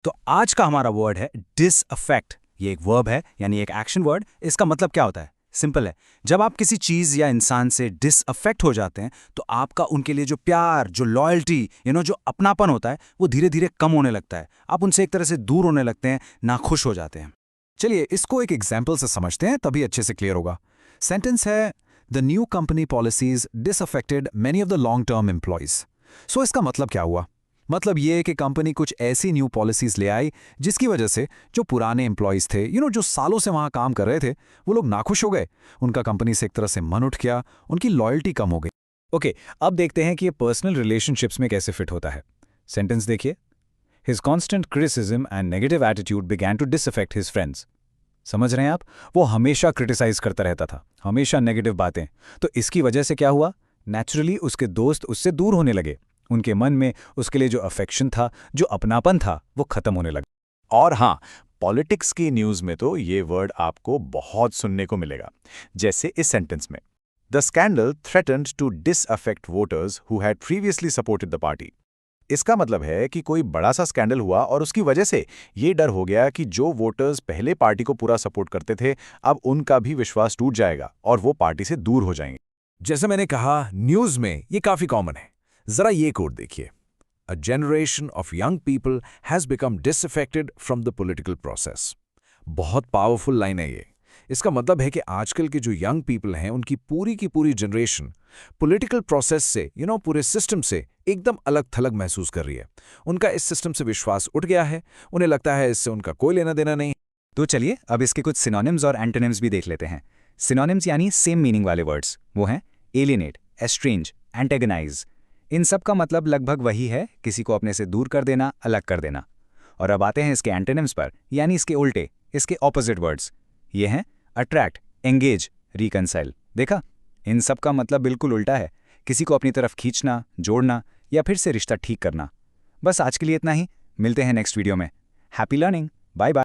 तो आज का हमारा वर्ड है डिसअफेक्ट। ये एक वर्ब है, यानी एक एक्शन वर्ड। इसका मतलब क्या होता है? सिंपल है। जब आप किसी चीज या इंसान से डिसअफेक्ट हो जाते हैं तो आपका उनके लिए जो प्यार, जो लॉयल्टी, जो अपनापन होता है, वो धीरे धीरे कम होने लगता है। आप उनसे एक तरह से दूर होने लगते हैं, नाखुश हो जाते हैं। चलिए इसको एक एग्जाम्पल से समझते हैं, तभी अच्छे से क्लियर होगा। सेंटेंस है, the new company policies disaffected many of the long term employees. So इसका मतलब क्या हुआ? मतलब ये है कि कंपनी कुछ ऐसी न्यू पॉलिसीज ले आई जिसकी वजह से जो पुराने एम्प्लॉयज थे, जो सालों से वहां काम कर रहे थे, वो लोग नाखुश हो गए। उनका कंपनी से एक तरह से मन उठ गया, उनकी लॉयल्टी कम हो गई। ओके, अब देखते हैं कि ये पर्सनल रिलेशनशिप्स में कैसे फिट होता है। सेंटेंस देखिए, his constant criticism and negative attitude began to disaffect his friends. समझ रहे हैं आप? वो हमेशा क्रिटिसाइज करता रहता था, हमेशा नेगेटिव बातें। तो इसकी वजह से क्या हुआ? नेचुरली उसके दोस्त उससे दूर होने लगे। उनके मन में उसके लिए जो अफेक्शन था, जो अपनापन था, वो खत्म होने लगा। और हाँ, पॉलिटिक्स की न्यूज़ में तो ये वर्ड आपको बहुत सुनने को मिलेगा, जैसे इस सेंटेंस में, the scandal threatened to disaffect voters who had previously supported the party. इसका मतलब है कि कोई बड़ा सा स्कैंडल हुआ और उसकी वजह से ये डर हो गया कि जो वोटर्स पहले पार्टी को पूरा सपोर्ट करते थे, अब उनका भी विश्वास टूट जाएगा और वो पार्टी से दूर हो जाएंगे। जैसे मैंने कहा, न्यूज में ये काफी कॉमन है। जरा ये कोट देखिए, a generation of young people has become disaffected from the political process. बहुत पावरफुल लाइन है ये। इसका मतलब है कि आजकल के जो यंग पीपल हैं, उनकी पूरी की पूरी जनरेशन पॉलिटिकल प्रोसेस से, पूरे सिस्टम से एकदम अलग थलग महसूस कर रही है। उनका इस सिस्टम से विश्वास उठ गया है, उन्हें लगता है इससे उनका कोई लेना देना नहीं। तो चलिए अब इसके कुछ सिनोनिम्स और एंटोनिम्स भी देख लेते हैं। सिनोनिम्स यानी सेम मीनिंग वाले वर्ड्स, वो हैं एलियनेट, एस्ट्रेंज, एंटेगनाइज। इन सब का मतलब लगभग वही है, किसी को अपने से दूर कर देना, अलग कर देना। और अब आते हैं इसके एंटोनिम्स पर, यानी इसके उल्टे, इसके ऑपोजिट वर्ड्स। ये हैं अट्रैक्ट, एंगेज, रिकंसाइल। देखा, इन सब का मतलब बिल्कुल उल्टा है, किसी को अपनी तरफ खींचना, जोड़ना या फिर से रिश्ता ठीक करना। बस आज के लिए इतना ही, मिलते हैं नेक्स्ट वीडियो में। Happy learning, bye bye.